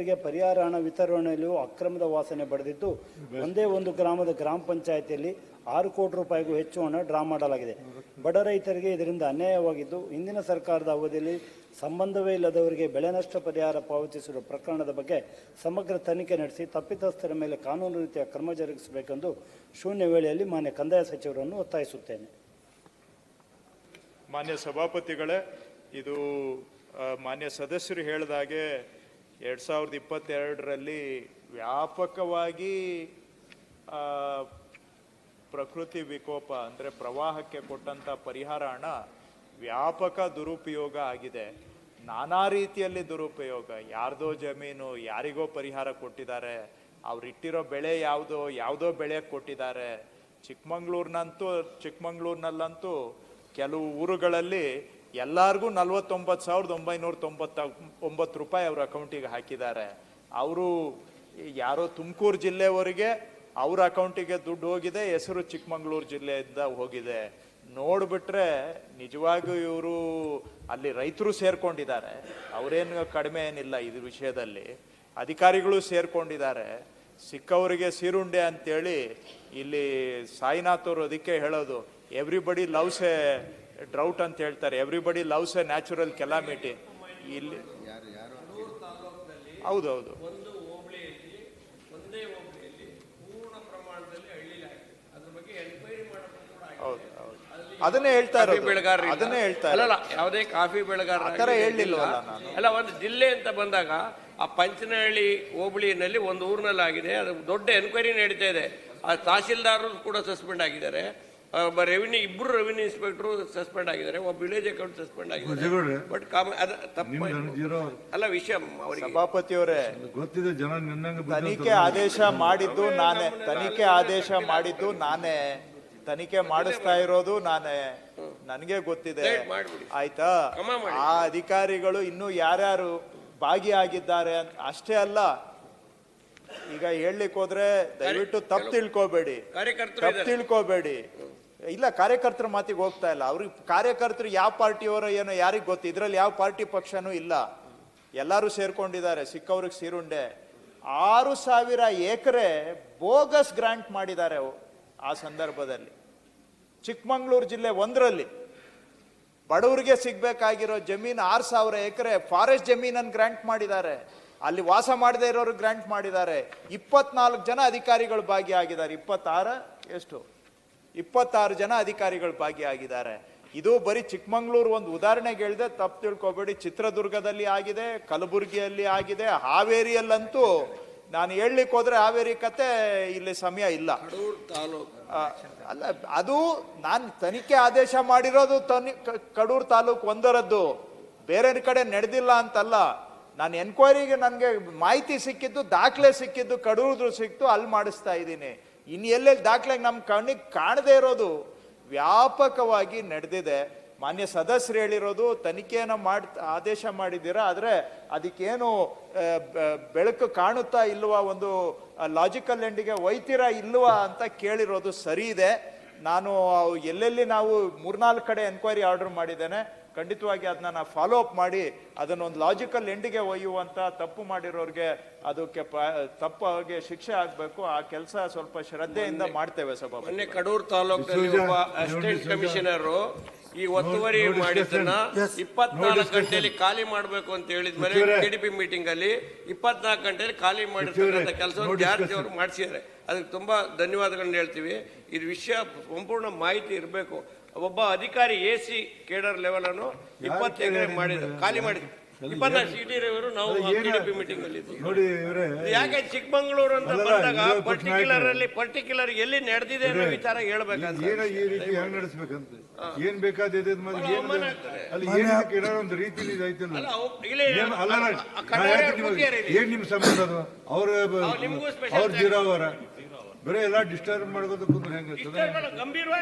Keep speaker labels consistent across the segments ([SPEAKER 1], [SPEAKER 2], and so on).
[SPEAKER 1] ರೈತರಿಗೆ ಪರಿಹಾರ ಹಣ ವಿತರಣೆಯಲ್ಲೂ ಅಕ್ರಮದ ವಾಸನೆ ಬಡಿದಿದ್ದು ಒಂದೇ ಒಂದು ಗ್ರಾಮದ ಗ್ರಾಮ ಪಂಚಾಯಿತಿಯಲ್ಲಿ 6 ಕೋಟಿ ರೂಪಾಯಿಗೂ ಹೆಚ್ಚು ಹಣ ಡ್ರಾ ಮಾಡಲಾಗಿದೆ. ಬಡ ರೈತರಿಗೆ ಇದರಿಂದ ಅನ್ಯಾಯವಾಗಿದ್ದು ಹಿಂದಿನ ಸರ್ಕಾರದ ಅವಧಿಯಲ್ಲಿ ಸಂಬಂಧವೇ ಇಲ್ಲದವರಿಗೆ ಬೆಳೆ ನಷ್ಟ ಪರಿಹಾರ ಪಾವತಿಸಿರುವ ಪ್ರಕರಣದ ಬಗ್ಗೆ ಸಮಗ್ರ ತನಿಖೆ ನಡೆಸಿ ತಪ್ಪಿತಸ್ಥರ ಮೇಲೆ ಕಾನೂನು ರೀತಿಯ ಕ್ರಮ ಜರುಗಿಸಬೇಕೆಂದು ಶೂನ್ಯ ವೇಳೆಯಲ್ಲಿ ಮಾನ್ಯ ಕಂದಾಯ ಸಚಿವರನ್ನು ಒತ್ತಾಯಿಸುತ್ತೇನೆ.
[SPEAKER 2] ಮಾನ್ಯ ಸಭಾಪತಿಗಳೇ, ಇದು ಮಾನ್ಯ ಸದಸ್ಯರು ಹೇಳಿದಾಗೆ 2022ರಲ್ಲಿ ವ್ಯಾಪಕವಾಗಿ ಪ್ರಕೃತಿ ವಿಕೋಪ ಅಂದರೆ ಪ್ರವಾಹಕ್ಕೆ ಕೊಟ್ಟಂಥ ಪರಿಹಾರ ಹಣ ವ್ಯಾಪಕ ದುರುಪಯೋಗ ಆಗಿದೆ. ನಾನಾ ರೀತಿಯಲ್ಲಿ ದುರುಪಯೋಗ. ಯಾರ್ದೋ ಜಮೀನು ಯಾರಿಗೋ ಪರಿಹಾರ ಕೊಟ್ಟಿದ್ದಾರೆ, ಅವ್ರಿಟ್ಟಿರೋ ಬೆಳೆ ಯಾವುದೋ ಬೆಳೆ ಕೊಟ್ಟಿದ್ದಾರೆ. ಚಿಕ್ಕಮಂಗ್ಳೂರಿನಲ್ಲಂತೂ ಕೆಲವು ಊರುಗಳಲ್ಲಿ ಎಲ್ಲರಿಗೂ 49,999 ರೂಪಾಯಿ ಅವ್ರ ಅಕೌಂಟಿಗೆ ಹಾಕಿದ್ದಾರೆ. ಅವರು ಯಾರೋ ತುಮಕೂರು ಜಿಲ್ಲೆವರೆಗೆ ಅವ್ರ ಅಕೌಂಟಿಗೆ ದುಡ್ಡು ಹೋಗಿದೆ, ಹೆಸರು ಚಿಕ್ಕಮಂಗ್ಳೂರು ಜಿಲ್ಲೆಯಿಂದ ಹೋಗಿದೆ. ನೋಡ್ಬಿಟ್ರೆ ನಿಜವಾಗಿಯೂ ಇವರು ಅಲ್ಲಿ ರೈತರು ಸೇರ್ಕೊಂಡಿದ್ದಾರೆ, ಅವರೇನು ಕಡಿಮೆ ಏನಿಲ್ಲ ಇದ್ರ ವಿಷಯದಲ್ಲಿ. ಅಧಿಕಾರಿಗಳು ಸೇರ್ಕೊಂಡಿದ್ದಾರೆ. ಸಿಕ್ಕವರಿಗೆ ಸೀರುಂಡೆ ಅಂತೇಳಿ ಇಲ್ಲಿ ಸಾಯಿನಾಥ್ ಅವರು ಅದಕ್ಕೆ ಹೇಳೋದು, ಎವ್ರಿಬಡಿ ಲವ್ಸ್ ಎ ಡ್ರೌಟ್ ಅಂತ ಹೇಳ್ತಾರೆ, everybody loves A natural calamity. ಇಲ್ಲಿ ಹೌದೌದು ಅದನ್ನೇ ಹೇಳ್ತಾ
[SPEAKER 3] ಅಲ್ಲ, ಯಾವುದೇ ಕಾಫಿ ಬೆಳೆಗಾರ
[SPEAKER 2] ಹೇಳಿಲ್ವಲ್ಲ ನಾನು.
[SPEAKER 3] ಅಲ್ಲ, ಒಂದು ಜಿಲ್ಲೆ ಅಂತ ಬಂದಾಗ ಆ ಪಂಚನಹಳ್ಳಿ ಹೋಬಳಿನಲ್ಲಿ ಒಂದು ಊರಿನಲ್ಲಿ ಆಗಿದೆ, ಅದು ದೊಡ್ಡ ಎನ್ಕ್ವೈರಿ ನಡೀತಾ ಇದೆ. ಆ ತಹಸೀಲ್ದಾರರು ಕೂಡ ಸಸ್ಪೆಂಡ್ ಆಗಿದ್ದಾರೆ, ಇಬ್ಬರು ರೆವಿನ್ಯೂ ಇನ್ಸ್ಪೆಕ್ಟರ್ ಸಸ್ಪೆಂಡ್ ಆಗಿದ್ದಾರೆ, ಒಬ್ಬ ವಿಲೇಜ್ ಅಕೌಂಟ್ ಸಸ್ಪೆಂಡ್ ಆಗಿದ್ದಾರೆ. ಬಟ್ ಅಲ್ಲ ವಿಷಯ
[SPEAKER 2] ಸಭಾಪತಿಯವರೇ,
[SPEAKER 4] ಗೊತ್ತಿದೆ ಜನ
[SPEAKER 2] ತನಿಖೆ ಆದೇಶ ಮಾಡಿದ್ದು ನಾನೇ, ತನಿಖೆ ಮಾಡಿಸ್ತಾ ಇರೋದು ನಾನೇ, ನನಗೆ ಗೊತ್ತಿದೆ ಆಯ್ತಾ. ಆ ಅಧಿಕಾರಿಗಳು ಇನ್ನೂ ಯಾರ್ಯಾರು ಭಾಗಿಯಾಗಿದ್ದಾರೆ ಅಂತ ಅಷ್ಟೇ ಅಲ್ಲ. ಈಗ ಹೇಳಲಿಕ್ಕೆ ಹೋದ್ರೆ ದಯವಿಟ್ಟು ತಪ್ಪು ತಿಳ್ಕೋಬೇಡಿ. ಇಲ್ಲ, ಕಾರ್ಯಕರ್ತರ ಮಾತಿಗೆ ಹೋಗ್ತಾ ಇಲ್ಲ. ಅವ್ರಿಗೆ ಕಾರ್ಯಕರ್ತರು ಯಾವ ಪಾರ್ಟಿಯವರೋ ಏನೋ ಯಾರಿಗೆ ಗೊತ್ತು. ಇದ್ರಲ್ಲಿ ಯಾವ ಪಾರ್ಟಿ ಪಕ್ಷನೂ ಇಲ್ಲ, ಎಲ್ಲರೂ ಸೇರ್ಕೊಂಡಿದ್ದಾರೆ. ಸಿಕ್ಕವ್ರಿಗೆ ಸೀರುಂಡೆ. 6,000 ಎಕರೆ ಬೋಗಸ್ ಗ್ರಾಂಟ್ ಮಾಡಿದ್ದಾರೆ ಆ ಸಂದರ್ಭದಲ್ಲಿ. ಚಿಕ್ಕಮಂಗ್ಳೂರು ಜಿಲ್ಲೆ 1ರಲ್ಲಿ ಬಡವರಿಗೆ ಸಿಗ್ಬೇಕಾಗಿರೋ ಜಮೀನು 6,000 ಎಕರೆ ಫಾರೆಸ್ಟ್ ಜಮೀನನ್ನು ಗ್ರಾಂಟ್ ಮಾಡಿದ್ದಾರೆ. ಅಲ್ಲಿ ವಾಸ ಮಾಡದೇ ಇರೋರು ಗ್ರಾಂಟ್ ಮಾಡಿದ್ದಾರೆ. 24 ಜನ ಅಧಿಕಾರಿಗಳು ಭಾಗಿಯಾಗಿದ್ದಾರೆ. 26 ಜನ ಅಧಿಕಾರಿಗಳು ಭಾಗಿಯಾಗಿದ್ದಾರೆ. ಇದು ಬರೀ ಚಿಕ್ಕಮಂಗ್ಳೂರು ಒಂದು ಉದಾಹರಣೆಗೆ ಹೇಳಿದೆ, ತಪ್ಪು ತಿಳ್ಕೊಬೇಡಿ. ಚಿತ್ರದುರ್ಗದಲ್ಲಿ ಆಗಿದೆ, ಕಲಬುರಗಿಯಲ್ಲಿ ಆಗಿದೆ, ಹಾವೇರಿಯಲ್ಲಂತೂ ನಾನು ಹೇಳಲಿಕ್ಕೆ ಹೋದ್ರೆ ಹಾವೇರಿ ಕತೆ ಇಲ್ಲಿ ಸಮಯ ಇಲ್ಲ. ಅಲ್ಲ, ಅದು ನಾನು ತನಿಖೆ ಆದೇಶ ಮಾಡಿರೋದು ಕಡೂರು ತಾಲೂಕು 1ರದ್ದು, ಬೇರೆ ಕಡೆ ನಡೆದಿಲ್ಲ ಅಂತಲ್ಲ. ನಾನು ಎನ್ಕ್ವೈರಿಗೆ ನನಗೆ ಮಾಹಿತಿ ಸಿಕ್ಕಿದ್ದು, ದಾಖಲೆ ಸಿಕ್ಕಿದ್ದು ಕಡೂರು ಸಿಕ್ತು, ಅಲ್ಲಿ ಮಾಡಿಸ್ತಾ ಇದ್ದೀನಿ. ಇನ್ನು ಎಲ್ಲೆಲ್ಲಿ ದಾಖಲೆ ನಮ್ಮ ಕಣ್ಣಿಗೆ ಕಾಣದೇ ಇರೋದು ವ್ಯಾಪಕವಾಗಿ ನಡೆದಿದೆ. ಮಾನ್ಯ ಸದಸ್ಯರು ಹೇಳಿರೋದು ತನಿಖೆಯನ್ನು ಆದೇಶ ಮಾಡಿದ್ದೀರಾ, ಆದರೆ ಅದಕ್ಕೇನು ಬೆಳಕು ಕಾಣುತ್ತಾ ಇಲ್ವಾ, ಒಂದು ಲಾಜಿಕಲ್ ಎಂಡಿಗೆ ಒಯ್ತೀರಾ ಇಲ್ವಾ ಅಂತ ಕೇಳಿರೋದು ಸರಿ ಇದೆ. ನಾನು ಎಲ್ಲೆಲ್ಲಿ ನಾವು 3-4 ಕಡೆ ಎನ್ಕ್ವೈರಿ ಆರ್ಡರ್ ಮಾಡಿದ್ದೇನೆ, ಖಂಡಿತವಾಗಿ ಅದನ್ನ ನಾವು ಫಾಲೋ ಅಪ್ ಮಾಡಿ ಅದನ್ನೊಂದು ಲಾಜಿಕಲ್ ಎಂಡಿಗೆ ಒಯ್ಯುವಂತ ತಪ್ಪು ಮಾಡಿರೋರಿಗೆ ಅದಕ್ಕೆ ತಪ್ಪಾಗಿ ಶಿಕ್ಷೆ ಆಗಬೇಕು. ಆ ಕೆಲಸ ಸ್ವಲ್ಪ ಶ್ರದ್ಧೆಯಿಂದ ಮಾಡ್ತೇವೆ.
[SPEAKER 3] ಮೊನ್ನೆ ಕಡೂರು ತಾಲೂಕಿನಲ್ಲಿ ಒಬ್ಬ ಅಸಿಸ್ಟೆಂಟ್ ಕಮಿಷನರ್ ಈ ಒತ್ತುವರಿ ಮಾಡಿದ್ದನ್ನ 24 ಗಂಟೆಯಲ್ಲಿ ಖಾಲಿ ಮಾಡಬೇಕು ಅಂತ ಹೇಳಿದ್ಮೇಲೆ ಕೆಡಿಪಿ ಮೀಟಿಂಗ್ ಅಲ್ಲಿ 24 ಗಂಟೆಯಲ್ಲಿ ಖಾಲಿ ಮಾಡಿರ್ತಕ್ಕಂಥ ಕೆಲಸವನ್ನು ಜಾರ್ಜ್ ಅವರು ಮಾಡಿಸಿದ್ದಾರೆ. ಅದಕ್ಕೆ ತುಂಬಾ ಧನ್ಯವಾದಗಳನ್ನ ಹೇಳ್ತೀವಿ. ಇದು ವಿಷಯ ಸಂಪೂರ್ಣ ಮಾಹಿತಿ ಇರಬೇಕು. ಒಬ್ಬ ಅಧಿಕಾರಿ AC ಕೇಡರ್ ಲೆವೆಲ್ ಅನ್ನು 20 ಎಕರೆ ಮಾಡಿದ್ರು, ಖಾಲಿ ಮಾಡಿದ್ರು. 24 ಸಿಟಿ ರವರು ನಾವು ಕೆಡಿಪಿ ಮೀಟಿಂಗ್ ಅಲ್ಲಿ ಯಾಕೆ ಚಿಕ್ಕಮಂಗ್ಳೂರು ಅಂತ ಬಂದಾಗ ಪರ್ಟಿಕ್ಯುಲರ್ ಎಲ್ಲಿ ನಡೆದಿದೆ ಅನ್ನೋ ವಿಚಾರ ಹೇಳ್ಬೇಕಂತ.
[SPEAKER 4] ಈ ರೀತಿ ಹೆಂಗ್ ನಡೆಸ್ಬೇಕಂತ ಏನ್ ಬೇಕಾದ ಒಂದು ರೀತಿ ಏನ್ ನಿಮ್ ಸಂಬಂಧ ಅದು? ಅವ್ರ ಜೀರಾವರ ಬರೀ ಎಲ್ಲ ಡಿಸ್ಟರ್ಬ್ ಮಾಡ್ಕೋತ ಕುಂದ್ರೆ ಹೆಂಗಿರ್ತದೆ?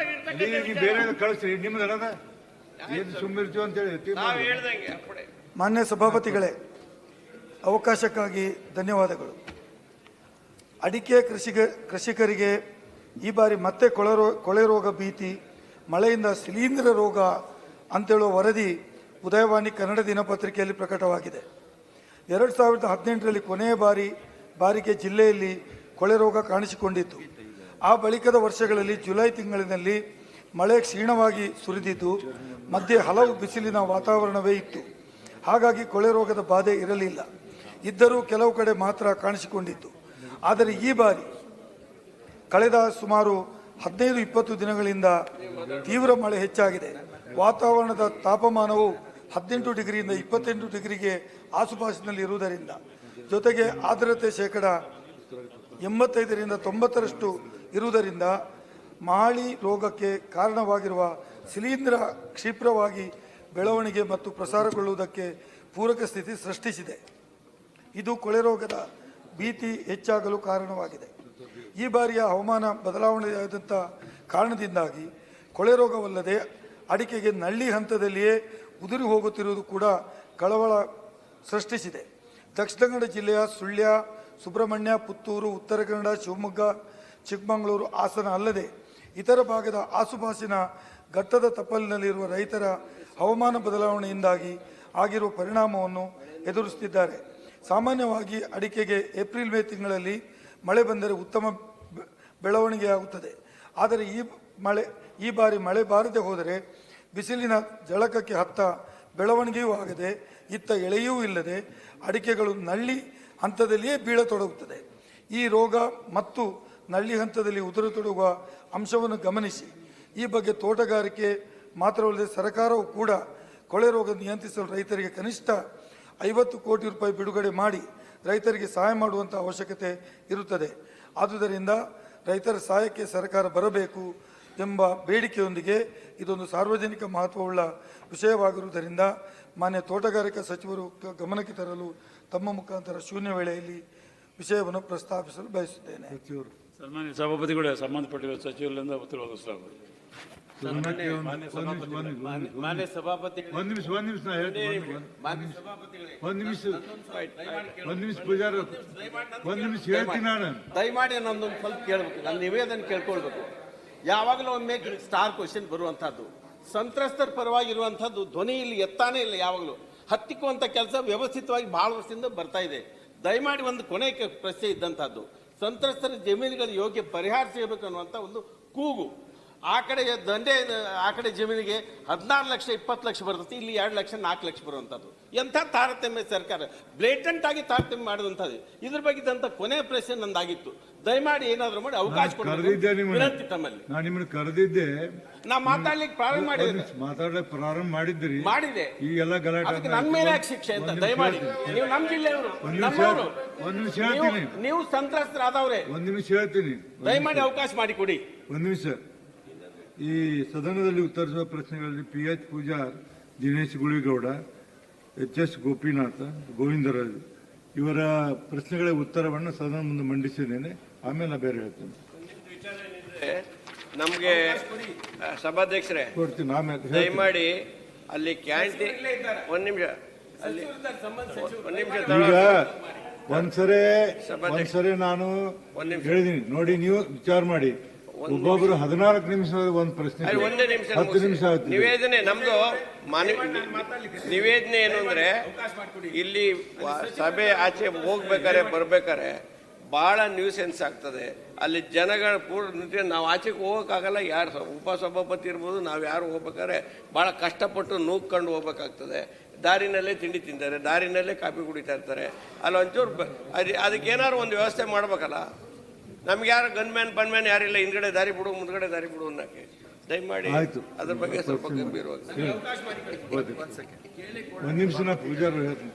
[SPEAKER 4] ಬೇರೆ ಕಳಿಸ್ರಿ, ನಿಮ್ದು ಅಲ್ಲದ ಏನ್ ಸುಮ್ಮಿರ್ತೀವಿ ಅಂತ ಹೇಳಿ.
[SPEAKER 5] ಮಾನ್ಯ ಸಭಾಪತಿಗಳೇ, ಅವಕಾಶಕ್ಕಾಗಿ ಧನ್ಯವಾದಗಳು. ಅಡಿಕೆ ಕೃಷಿಕರಿಗೆ ಈ ಬಾರಿ ಮತ್ತೆ ಕೊಳೆ ರೋಗ ಭೀತಿ, ಮಳೆಯಿಂದ ಶಿಲೀಂಧ್ರ ರೋಗ ಅಂತೇಳುವ ವರದಿ ಉದಯವಾಣಿ ಕನ್ನಡ ದಿನಪತ್ರಿಕೆಯಲ್ಲಿ ಪ್ರಕಟವಾಗಿದೆ. 2018ರಲ್ಲಿ ಕೊನೆಯ ಬಾರಿಗೆ ಜಿಲ್ಲೆಯಲ್ಲಿ ಕೊಳೆ ರೋಗ ಕಾಣಿಸಿಕೊಂಡಿತ್ತು. ಆ ಬಳಿಕದ ವರ್ಷಗಳಲ್ಲಿ ಜುಲೈ ತಿಂಗಳಿನಲ್ಲಿ ಮಳೆ ಕ್ಷೀಣವಾಗಿ ಸುರಿದಿದ್ದು ಮಧ್ಯೆ ಹಲವು ಬಿಸಿಲಿನ ವಾತಾವರಣವೇ ಇತ್ತು. ಹಾಗಾಗಿ ಕೊಳೆ ರೋಗದ ಬಾಧೆ ಇರಲಿಲ್ಲ. ಇದ್ದರೂ ಕೆಲವು ಕಡೆ ಮಾತ್ರ ಕಾಣಿಸಿಕೊಂಡಿತ್ತು. ಆದರೆ ಈ ಬಾರಿ ಕಳೆದ ಸುಮಾರು 15-20 ದಿನಗಳಿಂದ ತೀವ್ರ ಮಳೆ ಹೆಚ್ಚಾಗಿದೆ. ವಾತಾವರಣದ ತಾಪಮಾನವು 18 ಡಿಗ್ರಿಯಿಂದ 28 ಡಿಗ್ರಿಗೆ ಆಸುಪಾಸಿನಲ್ಲಿ ಇರುವುದರಿಂದ, ಜೊತೆಗೆ ಆರ್ದ್ರತೆ ಶೇಕಡ 85ರಿಂದ 90ರಷ್ಟು ಇರುವುದರಿಂದ ಮಹಳಿ ರೋಗಕ್ಕೆ ಕಾರಣವಾಗಿರುವ ಶಿಲೀಂಧ್ರ ಕ್ಷಿಪ್ರವಾಗಿ ಬೆಳವಣಿಗೆ ಮತ್ತು ಪ್ರಸಾರಗೊಳ್ಳುವುದಕ್ಕೆ ಪೂರಕ ಸ್ಥಿತಿ ಸೃಷ್ಟಿಸಿದೆ. ಇದು ಕೊಳೆ ರೋಗದ ಭೀತಿ ಹೆಚ್ಚಾಗಲು ಕಾರಣವಾಗಿದೆ. ಈ ಬಾರಿಯ ಹವಾಮಾನ ಬದಲಾವಣೆಯಾದಂಥ ಕಾರಣದಿಂದಾಗಿ ಕೊಳೆ ರೋಗವಲ್ಲದೆ ಅಡಿಕೆಗೆ ನಳ್ಳಿ ಹಂತದಲ್ಲಿಯೇ ಉದುರಿ ಹೋಗುತ್ತಿರುವುದು ಕೂಡ ಕಳವಳ ಸೃಷ್ಟಿಸಿದೆ. ದಕ್ಷಿಣ ಕನ್ನಡ ಜಿಲ್ಲೆಯ ಸುಳ್ಯ, ಸುಬ್ರಹ್ಮಣ್ಯ, ಪುತ್ತೂರು, ಉತ್ತರ ಕನ್ನಡ, ಶಿವಮೊಗ್ಗ, ಚಿಕ್ಕಮಗಳೂರು, ಹಾಸನ ಅಲ್ಲದೆ ಇತರ ಭಾಗದ ಆಸುಪಾಸಿನ ಘಟ್ಟದ ತಪ್ಪಲಿನಲ್ಲಿರುವ ರೈತರ ಹವಾಮಾನ ಬದಲಾವಣೆಯಿಂದಾಗಿ ಆಗಿರುವ ಪರಿಣಾಮವನ್ನು ಎದುರಿಸುತ್ತಿದ್ದಾರೆ. ಸಾಮಾನ್ಯವಾಗಿ ಅಡಿಕೆಗೆ ಏಪ್ರಿಲ್-ಮೇ ತಿಂಗಳಲ್ಲಿ ಮಳೆ ಬಂದರೆ ಉತ್ತಮ ಬೆಳವಣಿಗೆಯಾಗುತ್ತದೆ. ಆದರೆ ಈ ಬಾರಿ ಮಳೆ ಬಾರದೆ ಹೋದರೆ ಬಿಸಿಲಿನ ಜಳಕಕ್ಕೆ ಹತ್ತ ಬೆಳವಣಿಗೆಯೂ ಆಗದೆ ಇತ್ತ ಎಳೆಯೂ ಇಲ್ಲದೆ ಅಡಿಕೆಗಳು ನಳ್ಳಿ ಹಂತದಲ್ಲಿಯೇ ಬೀಳತೊಡಗುತ್ತದೆ. ಈ ರೋಗ ಮತ್ತು ನಳ್ಳಿ ಹಂತದಲ್ಲಿ ಉದುರತೊಡಗುವ ಅಂಶವನ್ನು ಗಮನಿಸಿ ಈ ಬಗ್ಗೆ ತೋಟಗಾರಿಕೆ ಮಾತ್ರವಲ್ಲದೆ ಸರ್ಕಾರವು ಕೂಡ ಕೊಳೆ ರೋಗ ನಿಯಂತ್ರಿಸಲು ರೈತರಿಗೆ ಕನಿಷ್ಠ 50 ಕೋಟಿ ರೂಪಾಯಿ ಬಿಡುಗಡೆ ಮಾಡಿ ರೈತರಿಗೆ ಸಹಾಯ ಮಾಡುವಂಥ ಅವಶ್ಯಕತೆ ಇರುತ್ತದೆ. ಆದುದರಿಂದ ರೈತರ ಸಹಾಯಕ್ಕೆ ಸರ್ಕಾರ ಬರಬೇಕು ಎಂಬ ಬೇಡಿಕೆಯೊಂದಿಗೆ ಇದೊಂದು ಸಾರ್ವಜನಿಕ ಮಹತ್ವವುಳ್ಳ ವಿಷಯವಾಗಿರುವುದರಿಂದ ಮಾನ್ಯ ತೋಟಗಾರಿಕಾ ಸಚಿವರು ಗಮನಕ್ಕೆ ತರಲು ತಮ್ಮ ಮುಖಾಂತರ ಶೂನ್ಯ ವೇಳೆಯಲ್ಲಿ ವಿಷಯವನ್ನು ಪ್ರಸ್ತಾಪಿಸಲು ಬಯಸುತ್ತೇನೆ.
[SPEAKER 6] ಸನ್ಮಾನ್ಯ ಸಭಾಪತಿಗಳೇ, ಸಂಬಂಧಪಟ್ಟಿರುವ ಸಚಿವರಿಂದ ಉತ್ತರ ಒದಗಿಸಲಾಗುವುದು.
[SPEAKER 3] ಮಾನ್ಯ ಸಭಾಪತಿ
[SPEAKER 7] ದಯಮಾಡಿ ನನ್ನೊಂದು ಸ್ವಲ್ಪ ಕೇಳಬೇಕು, ನನ್ನ ನಿವೇದನೆ ಕೇಳ್ಕೊಳ್ಬೇಕು. ಯಾವಾಗಲೂ ಒಮ್ಮೆ ಸ್ಟಾರ್ ಕ್ವಶನ್ ಬರುವಂತಹದ್ದು, ಸಂತ್ರಸ್ತರ ಪರವಾಗಿರುವಂತಹದ್ದು ಧ್ವನಿ ಇಲ್ಲಿ ಎತ್ತಾನೇ ಇಲ್ಲ. ಯಾವಾಗಲೂ ಹತ್ತಿಕ್ಕುವಂತ ಕೆಲಸ ವ್ಯವಸ್ಥಿತವಾಗಿ ಬಹಳ ವರ್ಷದಿಂದ ಬರ್ತಾ ಇದೆ. ದಯಮಾಡಿ ಒಂದು ಕೊನೆ ಪ್ರಶ್ನೆ ಇದ್ದಂತಹದ್ದು, ಸಂತ್ರಸ್ತರ ಜಮೀನುಗಳ ಯೋಗ್ಯ ಪರಿಹಾರ ಸಿಗಬೇಕು ಅನ್ನುವಂಥ ಒಂದು ಕೂಗು. ಆ ಕಡೆ ದಂಡೆ, ಆ ಕಡೆ ಜಮೀನಿಗೆ 16 ಲಕ್ಷ 20 ಲಕ್ಷ ಬರ್ತದೆ, ಇಲ್ಲಿ 2 ಲಕ್ಷ 4 ಲಕ್ಷ ಬರುವಂಥದ್ದು. ಎಂಥ ತಾರತಮ್ಯ ಸರ್ಕಾರ, ಬ್ಲೇಟೆಂಟ್ ಆಗಿ ತಾರತಮ್ಯ ಮಾಡುವಂಥದ್ದು. ಇದ್ರ ಬಗ್ಗೆ ಕೊನೆಯ ಪ್ರಶ್ನೆ ನಂದಾಗಿತ್ತು. ದಯಮಾಡಿ ಏನಾದರೂ ಮಾಡಿ ಅವಕಾಶ ವಿನಂತಿ ತಮ್ಮಲ್ಲಿ.
[SPEAKER 4] ನಾನು ನಿಮ್ಮನ್ನು ಕರೆದಿದ್ದೆ,
[SPEAKER 7] ನಾ ಮಾತಾಡ್ಲಿಕ್ಕೆ ಪ್ರಾರಂಭ
[SPEAKER 4] ಮಾಡಿದ್ರಿ,
[SPEAKER 7] ಮಾಡಿದೆ.
[SPEAKER 4] ಈ ಎಲ್ಲ ಗಲಾಟೆ
[SPEAKER 7] ನನ್ನ ಮೇಲೆ ಯಾಕೆ ಶಿಕ್ಷೆ ಅಂತ ದಯಮಾಡಿ. ನೀವು ನಮ್ಮ ಜಿಲ್ಲೆಯವರು, ನಮ್ಮವರು,
[SPEAKER 4] ಒಂದ್ ನಿಮಿಷ ಹೇಳ್ತೀನಿ,
[SPEAKER 7] ನೀವು ಸಂತ್ರಸ್ತರಾದವ್ರೆ.
[SPEAKER 4] ಒಂದ್ ನಿಮಿಷ ಹೇಳ್ತೀನಿ,
[SPEAKER 7] ದಯಮಾಡಿ ಅವಕಾಶ ಮಾಡಿಕೊಡಿ.
[SPEAKER 4] ಒಂದ್ ನಿಮಿಷ. ಈ ಸದನದಲ್ಲಿ ಉತ್ತರಿಸುವ ಪ್ರಶ್ನೆಗಳಲ್ಲಿ PH ಪೂಜಾರ್, ದಿನೇಶ್ ಗುಳಿಗೌಡ, HS ಗೋಪಿನಾಥ್, ಗೋವಿಂದರಾಜ್ ಇವರ ಪ್ರಶ್ನೆಗಳ ಉತ್ತರವನ್ನು ಸದನ ಮುಂದೆ ಮಂಡಿಸಿದ್ದೇನೆ. ಆಮೇಲೆ ಬೇರೆ ಹೇಳ್ತೇನೆ.
[SPEAKER 3] ನಮ್ಗೆ ಸಭಾಧ್ಯಕ್ಷರೇ
[SPEAKER 4] ಕೊಡ್ತೀನಿ ಆಮೇಲೆ.
[SPEAKER 3] ದಯಮಾಡಿ ಅಲ್ಲಿ ಕ್ಯಾಂಟೀನ್ ಒಂದ್ ನಿಮಿಷ
[SPEAKER 4] ಈಗ ಒಂದ್ಸರಿ ನಾನು ಹೇಳಿದೀನಿ ನೋಡಿ, ನೀವು ವಿಚಾರ ಮಾಡಿ. ಒಬ್ಬೊಬ್ರು 14 ನಿಮಿಷ ಒಂದು ಪ್ರಶ್ನೆ,
[SPEAKER 3] ಒಂದೇ ನಿಮಿಷ
[SPEAKER 4] 10 ನಿಮಿಷ ಆಗುತ್ತೆ.
[SPEAKER 3] ನಿವೇದನೆ ನಮ್ದು ನಿವೇದನೆ ಏನು ಅಂದ್ರೆ, ಇಲ್ಲಿ ಸಭೆ ಆಚೆ ಹೋಗ್ಬೇಕಾರೆ ಬರ್ಬೇಕಾರೆ ಬಹಳ ನ್ಯೂಸೆನ್ಸ್ ಆಗ್ತದೆ. ಅಲ್ಲಿ ಜನಗಳ ಪೂರ್ಣ ನಾವು ಆಚೆಗೆ ಹೋಗೋಕ್ಕಾಗಲ್ಲ. ಯಾರು ಉಪಸಭಾಪತಿ ಇರ್ಬೋದು, ನಾವು ಯಾರು ಹೋಗ್ಬೇಕಾದ್ರೆ ಭಾಳ ಕಷ್ಟಪಟ್ಟು ನೂಗ್ಕೊಂಡು ಹೋಗ್ಬೇಕಾಗ್ತದೆ. ದಾರಿನಲ್ಲೇ ತಿಂಡಿ ತಿಂತಾರೆ, ದಾರಿನಲ್ಲೇ ಕಾಫಿ ಕುಡಿತಾ ಇರ್ತಾರೆ. ಅಲ್ಲಿ ಒಂಚೂರು ಅದಕ್ಕೆ ಏನಾದ್ರು ಒಂದು ವ್ಯವಸ್ಥೆ ಮಾಡ್ಬೇಕಲ್ಲ. ನಮ್ಗೆ ಯಾರು ಗನ್ಮ್ಯಾನ್ ಯಾರಿಲ್ಲ, ಹಿಂದ್ಗಡೆ ದಾರಿ ಬಿಡು ಮುಂದ್ಗಡೆ ದಾರಿ ಬಿಡು ಅನ್ನೋಕ್ಕೆ. ದಯಮಾಡಿ ಅದ್ರ ಬಗ್ಗೆ ಸ್ವಲ್ಪ ಗಂಭೀರವಾಗಿ
[SPEAKER 4] ಒಂದು ನಿಮಿಷ. ನಾ ಪೂಜಾರು ಹೇಳ್ತೀನಿ.